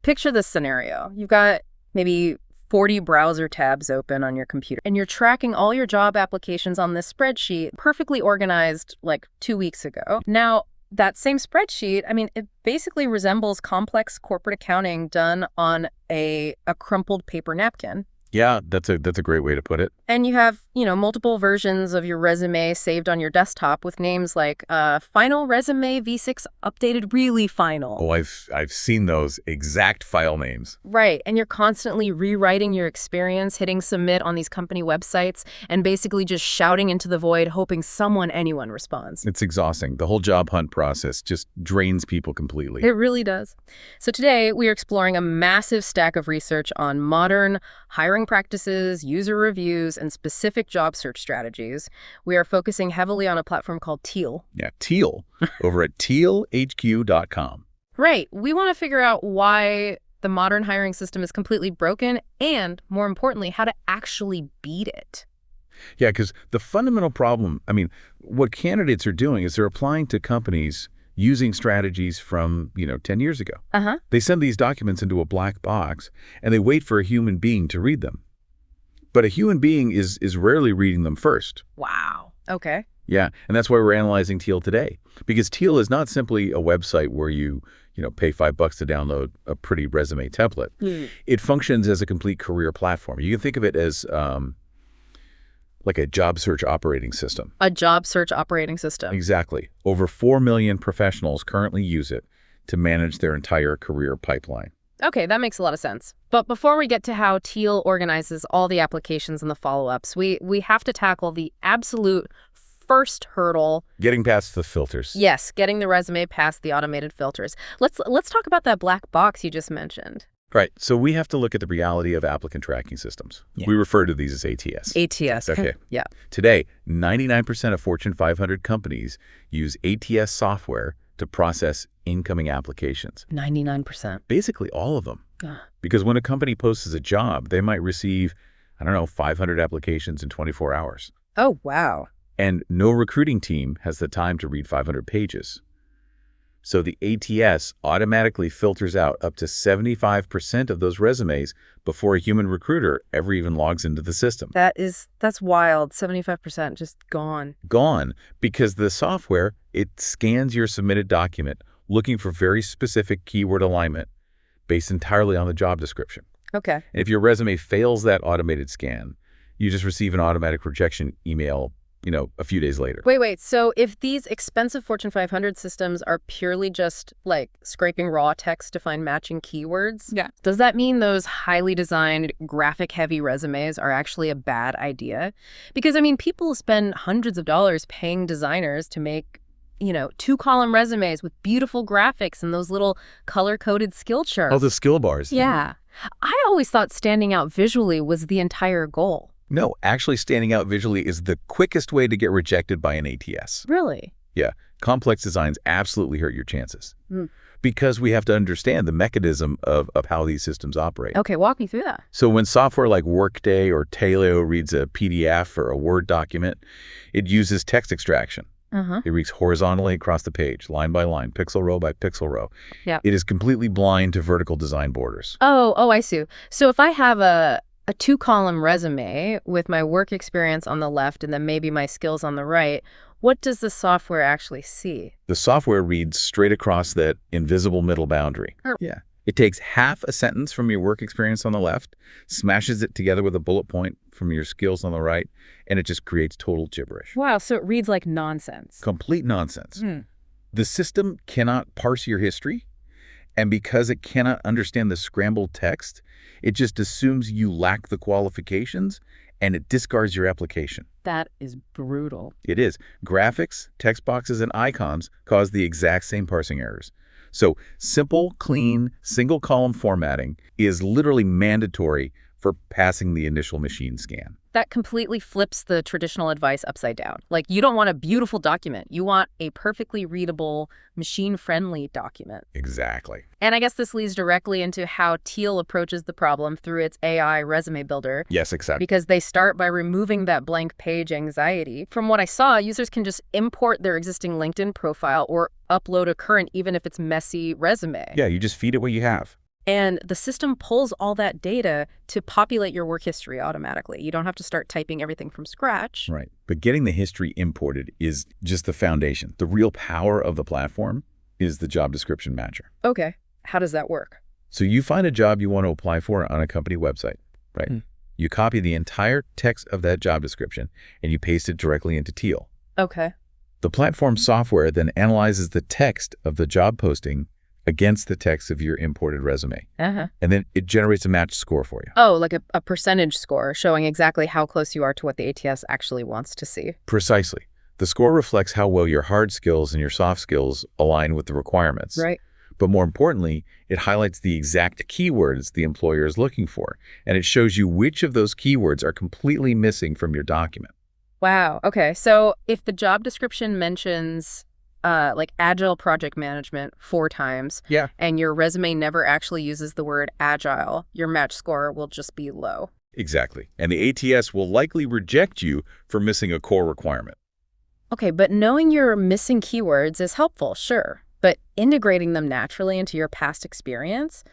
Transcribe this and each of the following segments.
Picture this scenario. You've got maybe 40 browser tabs open on your computer, and you're tracking all your job applications on this spreadsheet, perfectly organized like 2 weeks ago. Now, that same spreadsheet, I mean, it basically resembles complex corporate accounting done on a crumpled paper napkin. Yeah, that's a great way to put it. And you have, multiple versions of your resume saved on your desktop with names like Final Resume V6 Updated Really Final. Oh, I've seen those exact file names. Right. And you're constantly rewriting your experience, hitting submit on these company websites, and basically just shouting into the void, hoping anyone responds. It's exhausting. The whole job hunt process just drains people completely. It really does. So today, we are exploring a massive stack of research on modern hiring practices, user reviews, and specific job search strategies. We are focusing heavily on a platform called Teal. Yeah, Teal, over at tealhq.com. Right. We want to figure out why the modern hiring system is completely broken and, more importantly, how to actually beat it. Yeah, because the fundamental problem, what candidates are doing is they're applying to companies using strategies from, 10 years ago. They send these documents into a black box, and they wait for a human being to read them. But a human being is rarely reading them first. Wow. Okay. Yeah, and that's why we're analyzing Teal today. Because Teal is not simply a website where you pay $5 to download a pretty resume template. It functions as a complete career platform. You can think of it as like a job search operating system. A job search operating system. Exactly. Over 4 million professionals currently use it to manage their entire career pipeline. Okay, that makes a lot of sense. But before we get to how Teal organizes all the applications and the follow-ups, we have to tackle the absolute first hurdle. Getting past the filters. Yes, getting the resume past the automated filters. Let's talk about that black box you just mentioned. Right. So we have to look at the reality of applicant tracking systems. Yeah. We refer to these as ATS. ATS. Okay. Yeah. Today, 99% of Fortune 500 companies use ATS software to process incoming applications. 99%. Basically all of them. Because when a company posts a job, they might receive, 500 applications in 24 hours. Oh, wow. And no recruiting team has the time to read 500 pages. So the ATS automatically filters out up to 75% of those resumes before a human recruiter ever even logs into the system. That's wild. 75% just gone. Gone, because the software, it scans your submitted document looking for very specific keyword alignment based entirely on the job description. Okay. And if your resume fails that automated scan, you just receive an automatic rejection email a few days later. Wait. So if these expensive Fortune 500 systems are purely just like scraping raw text to find matching keywords, does that mean those highly designed, graphic-heavy resumes are actually a bad idea? Because, people spend hundreds of dollars paying designers to make, 2-column resumes with beautiful graphics and those little color-coded skill charts. Oh, the skill bars. Yeah. I always thought standing out visually was the entire goal. No, actually standing out visually is the quickest way to get rejected by an ATS. Really? Yeah. Complex designs absolutely hurt your chances. Because we have to understand the mechanism of how these systems operate. Okay, walk me through that. So when software like Workday or tailor reads a PDF or a Word document, it uses text extraction. It reads horizontally across the page, line by line, pixel row by pixel row. Yeah. It is completely blind to vertical design borders. Oh, I see. So if I have a 2-column resume with my work experience on the left and then maybe my skills on the right, what does the software actually see? The software reads straight across that invisible middle boundary. Yeah. It takes half a sentence from your work experience on the left, smashes it together with a bullet point from your skills on the right, and it just creates total gibberish. Wow, so it reads like nonsense. Complete nonsense. The system cannot parse your history, and because it cannot understand the scrambled text, it just assumes you lack the qualifications, and it discards your application. That is brutal. It is. Graphics, text boxes, and icons cause the exact same parsing errors. So simple, clean, single-column formatting is literally mandatory for passing the initial machine scan. That completely flips the traditional advice upside down. Like, you don't want a beautiful document. You want a perfectly readable, machine-friendly document. Exactly. And I guess this leads directly into how Teal approaches the problem through its AI resume builder. Yes, exactly. Because they start by removing that blank page anxiety. From what I saw, users can just import their existing LinkedIn profile or upload a current, even if it's messy, resume. Yeah, you just feed it what you have. And the system pulls all that data to populate your work history automatically. You don't have to start typing everything from scratch. Right. But getting the history imported is just the foundation. The real power of the platform is the job description matcher. Okay. How does that work? So you find a job you want to apply for on a company website, right? You copy the entire text of that job description and you paste it directly into Teal. Okay. The platform software then analyzes the text of the job posting against the text of your imported resume. And then it generates a matched score for you. Oh, like a percentage score showing exactly how close you are to what the ATS actually wants to see. Precisely. The score reflects how well your hard skills and your soft skills align with the requirements. Right. But more importantly, it highlights the exact keywords the employer is looking for, and it shows you which of those keywords are completely missing from your document. Wow. Okay. So if the job description mentions like agile project management 4 times, and your resume never actually uses the word agile, your match score will just be low. Exactly. And the ATS will likely reject you for missing a core requirement. Okay, but knowing your missing keywords is helpful, sure. But integrating them naturally into your past experience,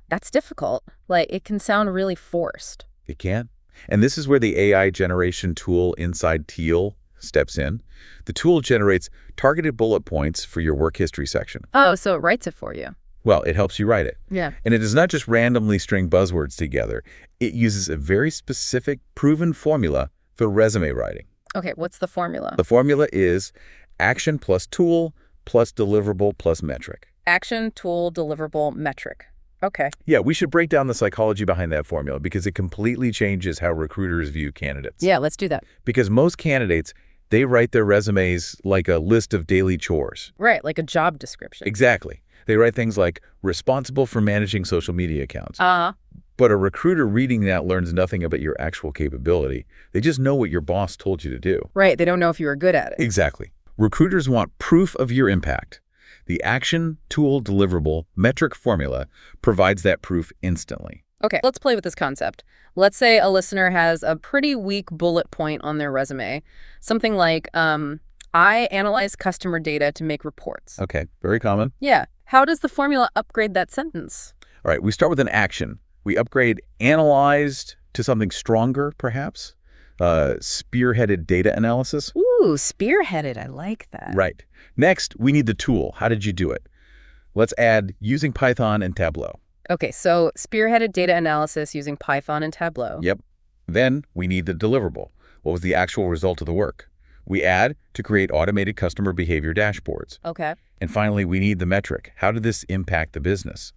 that's difficult. Like, it can sound really forced. It can. And this is where the AI generation tool inside Teal steps in. The tool generates targeted bullet points for your work history section. Oh, so it writes it for you. Well, it helps you write it. Yeah. And it does not just randomly string buzzwords together. It uses a very specific, proven formula for resume writing. Okay, what's the formula? The formula is action plus tool plus deliverable plus metric. Action, tool, deliverable, metric. Okay. Yeah, we should break down the psychology behind that formula because it completely changes how recruiters view candidates. Yeah, let's do that. Because most candidates, they write their resumes like a list of daily chores. Right, like a job description. Exactly. They write things like responsible for managing social media accounts. But a recruiter reading that learns nothing about your actual capability. They just know what your boss told you to do. Right, they don't know if you were good at it. Exactly. Recruiters want proof of your impact. The action, tool, deliverable, metric formula provides that proof instantly. Okay, let's play with this concept. Let's say a listener has a pretty weak bullet point on their resume. Something like, I analyze customer data to make reports. Okay, very common. Yeah. How does the formula upgrade that sentence? All right, we start with an action. We upgrade analyzed to something stronger, perhaps. Spearheaded data analysis. Ooh, spearheaded. I like that. Right. Next, we need the tool. How did you do it? Let's add using Python and Tableau. Okay, so spearheaded data analysis using Python and Tableau. Yep. Then we need the deliverable. What was the actual result of the work? We add to create automated customer behavior dashboards. Okay. And finally, we need the metric. How did this impact the business?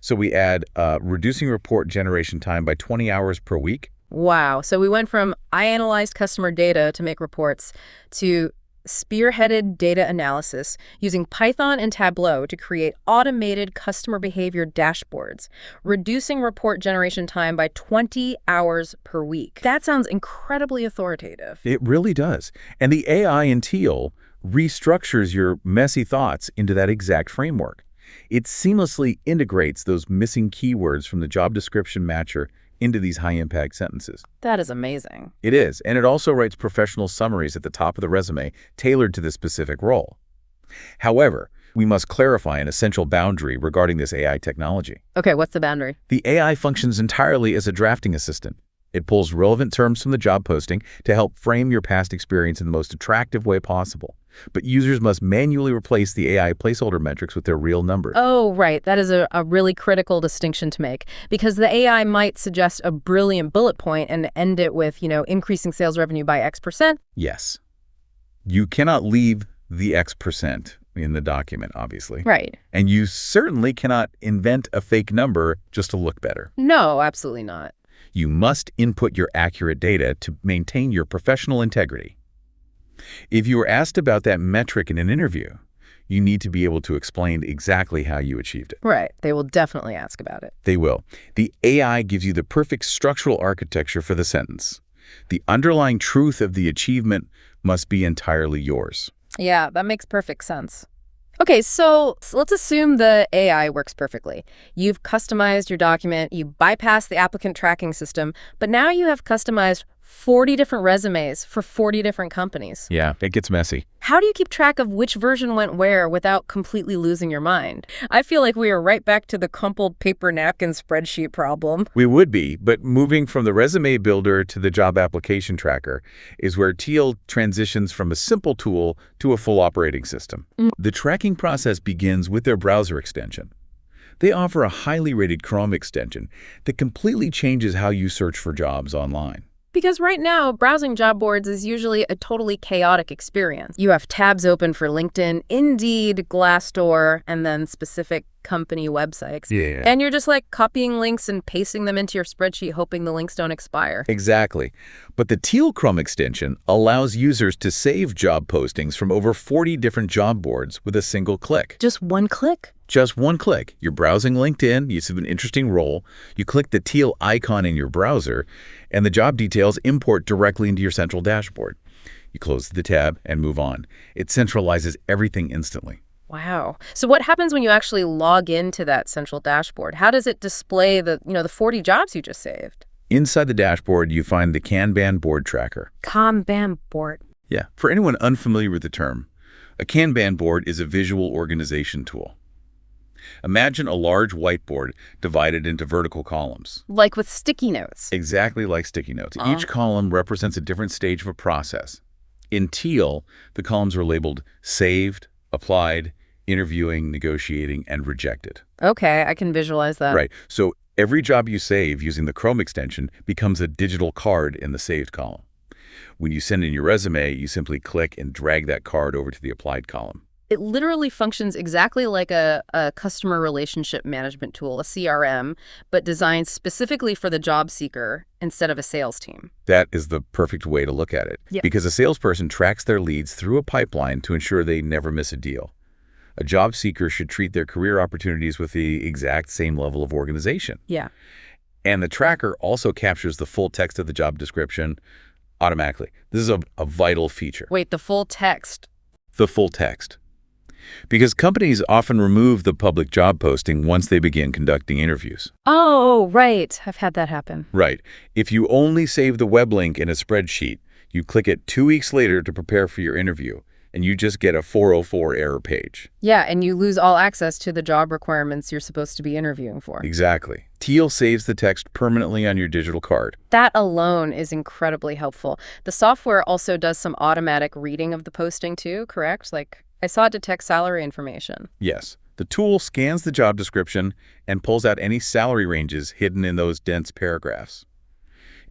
So we add reducing report generation time by 20 hours per week. Wow. So we went from I analyzed customer data to make reports to spearheaded data analysis using Python and Tableau to create automated customer behavior dashboards, reducing report generation time by 20 hours per week. That sounds incredibly authoritative. It really does. And the AI in Teal restructures your messy thoughts into that exact framework. It seamlessly integrates those missing keywords from the job description matcher into these high-impact sentences. That is amazing. It is, and it also writes professional summaries at the top of the resume tailored to the specific role. However, we must clarify an essential boundary regarding this AI technology. Okay, what's the boundary? The AI functions entirely as a drafting assistant. It pulls relevant terms from the job posting to help frame your past experience in the most attractive way possible. But users must manually replace the AI placeholder metrics with their real numbers. Oh, right. That is a really critical distinction to make because the AI might suggest a brilliant bullet point and end it with, increasing sales revenue by X%. Yes. You cannot leave the X% in the document, obviously. Right. And you certainly cannot invent a fake number just to look better. No, absolutely not. You must input your accurate data to maintain your professional integrity. If you are asked about that metric in an interview, you need to be able to explain exactly how you achieved it. Right. They will definitely ask about it. They will. The AI gives you the perfect structural architecture for the sentence. The underlying truth of the achievement must be entirely yours. Yeah, that makes perfect sense. Okay, so let's assume the AI works perfectly. You've customized your document, you bypass the applicant tracking system, but now you have customized 40 different resumes for 40 different companies. Yeah, it gets messy. How do you keep track of which version went where without completely losing your mind? I feel like we are right back to the crumpled paper napkin spreadsheet problem. We would be, but moving from the resume builder to the job application tracker is where Teal transitions from a simple tool to a full operating system. The tracking process begins with their browser extension. They offer a highly rated Chrome extension that completely changes how you search for jobs online. Because right now, browsing job boards is usually a totally chaotic experience. You have tabs open for LinkedIn, Indeed, Glassdoor, and then specific company websites. Yeah. And you're just like copying links and pasting them into your spreadsheet, hoping the links don't expire. Exactly. But the Teal Chrome extension allows users to save job postings from over 40 different job boards with a single click. Just one click? Just one click. You're browsing LinkedIn, you see an interesting role, you click the Teal icon in your browser, and the job details import directly into your central dashboard. You close the tab and move on. It centralizes everything instantly. Wow. So what happens when you actually log into that central dashboard? How does it display the 40 jobs you just saved? Inside the dashboard, you find the Kanban board tracker. Kanban board. Yeah. For anyone unfamiliar with the term, a Kanban board is a visual organization tool. Imagine a large whiteboard divided into vertical columns. Like with sticky notes. Exactly like sticky notes. Each column represents a different stage of a process. In Teal, the columns are labeled saved, applied, interviewing, negotiating, and rejected. Okay, I can visualize that. Right. So every job you save using the Chrome extension becomes a digital card in the saved column. When you send in your resume, you simply click and drag that card over to the applied column. It literally functions exactly like a customer relationship management tool, a CRM, but designed specifically for the job seeker instead of a sales team. That is the perfect way to look at it. Yeah. Because a salesperson tracks their leads through a pipeline to ensure they never miss a deal. A job seeker should treat their career opportunities with the exact same level of organization. Yeah. And the tracker also captures the full text of the job description automatically. This is a vital feature. Wait, the full text? The full text. Because companies often remove the public job posting once they begin conducting interviews. Oh, right. I've had that happen. Right. If you only save the web link in a spreadsheet, you click it 2 weeks later to prepare for your interview, and you just get a 404 error page. Yeah, and you lose all access to the job requirements you're supposed to be interviewing for. Exactly. Teal saves the text permanently on your digital card. That alone is incredibly helpful. The software also does some automatic reading of the posting too, correct? Like, I saw it detect salary information. Yes. The tool scans the job description and pulls out any salary ranges hidden in those dense paragraphs.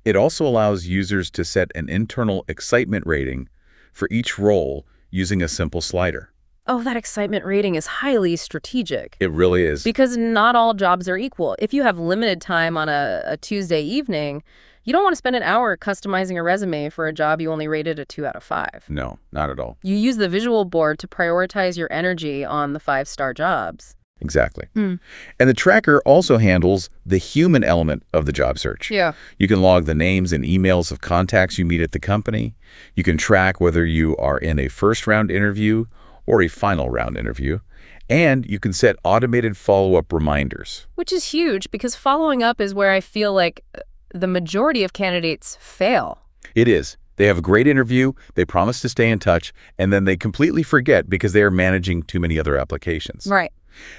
It also allows users to set an internal excitement rating for each role using a simple slider. Oh, that excitement rating is highly strategic. It really is. Because not all jobs are equal. If you have limited time on a Tuesday evening, you don't want to spend an hour customizing a resume for a job you only rated a 2 out of 5. No, not at all. You use the visual board to prioritize your energy on the 5-star jobs. Exactly. And the tracker also handles the human element of the job search. Yeah. You can log the names and emails of contacts you meet at the company. You can track whether you are in a first-round interview or a final round interview. And you can set automated follow-up reminders. Which is huge because following up is where I feel like the majority of candidates fail. It is. They have a great interview, they promise to stay in touch, and then they completely forget because they are managing too many other applications. Right.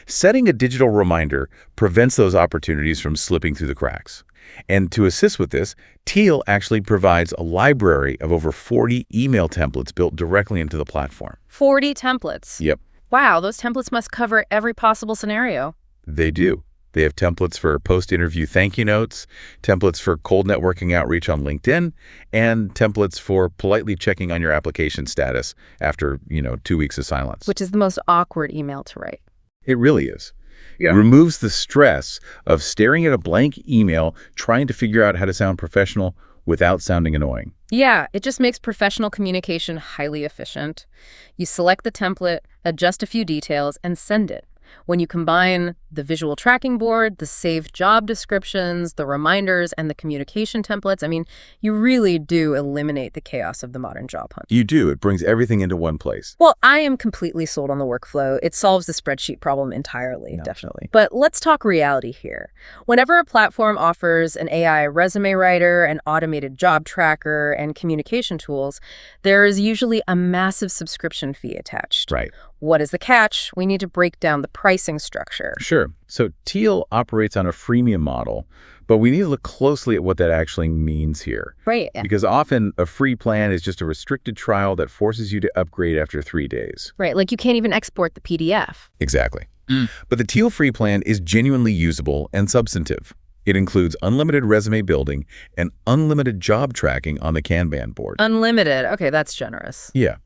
Setting a digital reminder prevents those opportunities from slipping through the cracks. And to assist with this, Teal actually provides a library of over 40 email templates built directly into the platform. 40 templates? Yep. Wow, those templates must cover every possible scenario. They do. They have templates for post-interview thank you notes, templates for cold networking outreach on LinkedIn, and templates for politely checking on your application status after, 2 weeks of silence. Which is the most awkward email to write. It really is. Yeah. It removes the stress of staring at a blank email, trying to figure out how to sound professional without sounding annoying. Yeah, it just makes professional communication highly efficient. You select the template, adjust a few details, and send it. When you combine the visual tracking board, the saved job descriptions, the reminders, and the communication templates, I mean, you really do eliminate the chaos of the modern job hunt. You do. It brings everything into one place. Well, I am completely sold on the workflow. It solves the spreadsheet problem entirely, definitely. But let's talk reality here. Whenever a platform offers an AI resume writer, an automated job tracker, and communication tools, there is usually a massive subscription fee attached. Right. What is the catch? We need to break down the pricing structure. Sure. So Teal operates on a freemium model, but we need to look closely at what that actually means here. Right. Because often a free plan is just a restricted trial that forces you to upgrade after 3 days. Right, like you can't even export the PDF. Exactly. But the Teal free plan is genuinely usable and substantive. It includes unlimited resume building and unlimited job tracking on the Kanban board. Unlimited. Okay, that's generous. Yeah.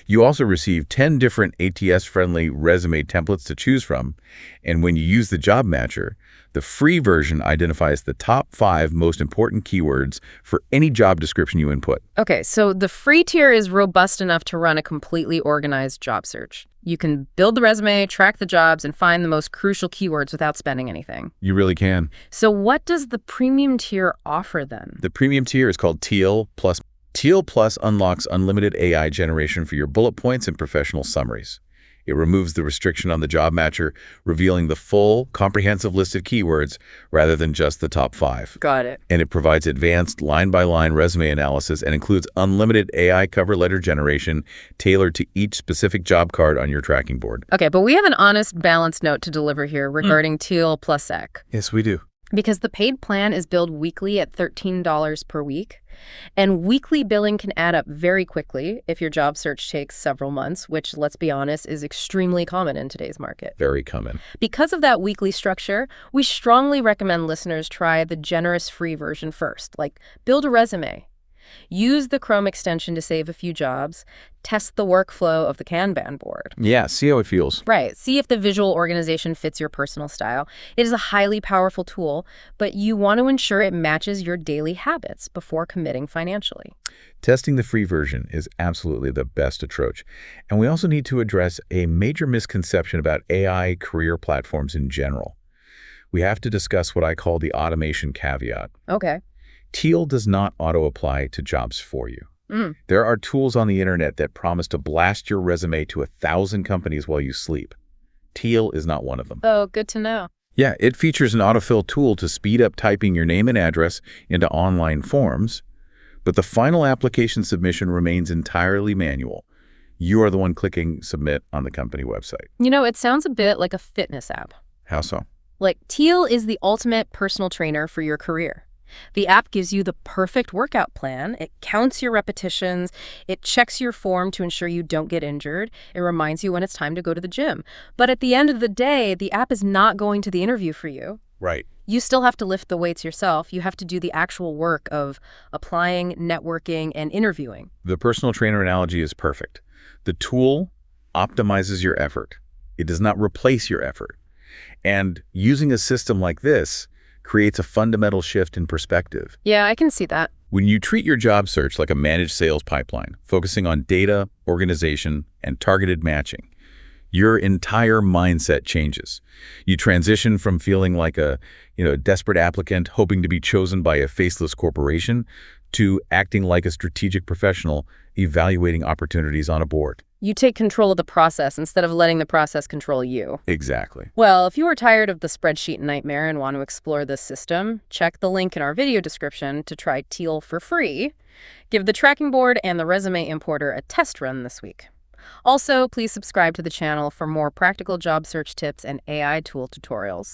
You also receive 10 different ATS-friendly resume templates to choose from, and when you use the job matcher, the free version identifies the top 5 most important keywords for any job description you input. Okay, so the free tier is robust enough to run a completely organized job search. You can build the resume, track the jobs, and find the most crucial keywords without spending anything. You really can. So what does the premium tier offer then? The premium tier is called Teal Plus. Teal Plus unlocks unlimited AI generation for your bullet points and professional summaries. It removes the restriction on the job matcher, revealing the full, comprehensive list of keywords rather than just the top 5. Got it. And it provides advanced line-by-line resume analysis and includes unlimited AI cover letter generation tailored to each specific job card on your tracking board. Okay, but we have an honest, balanced note to deliver here regarding Teal Plus Ec. Yes, we do. Because the paid plan is billed weekly at $13 per week, and weekly billing can add up very quickly if your job search takes several months, which, let's be honest, is extremely common in today's market. Very common. Because of that weekly structure, we strongly recommend listeners try the generous free version first, like build a resume. Use the Chrome extension to save a few jobs. Test the workflow of the Kanban board. Yeah, see how it feels. Right. See if the visual organization fits your personal style. It is a highly powerful tool, but you want to ensure it matches your daily habits before committing financially. Testing the free version is absolutely the best approach. And we also need to address a major misconception about AI career platforms in general. We have to discuss what I call the automation caveat. Okay. Teal does not auto-apply to jobs for you. There are tools on the internet that promise to blast your resume to 1,000 companies while you sleep. Teal is not one of them. Oh, good to know. Yeah, it features an autofill tool to speed up typing your name and address into online forms, but the final application submission remains entirely manual. You are the one clicking submit on the company website. You know, it sounds a bit like a fitness app. How so? Like, Teal is the ultimate personal trainer for your career. The app gives you the perfect workout plan. It counts your repetitions. It checks your form to ensure you don't get injured. It reminds you when it's time to go to the gym. But at the end of the day, the app is not going to the interview for you. Right. You still have to lift the weights yourself. You have to do the actual work of applying, networking, and interviewing. The personal trainer analogy is perfect. The tool optimizes your effort. It does not replace your effort. And using a system like this creates a fundamental shift in perspective. Yeah, I can see that. When you treat your job search like a managed sales pipeline, focusing on data, organization, and targeted matching, your entire mindset changes. You transition from feeling like a desperate applicant hoping to be chosen by a faceless corporation to acting like a strategic professional evaluating opportunities on a board. You take control of the process instead of letting the process control you. Exactly. Well, if you are tired of the spreadsheet nightmare and want to explore this system, check the link in our video description to try Teal for free. Give the tracking board and the resume importer a test run this week. Also, please subscribe to the channel for more practical job search tips and AI tool tutorials.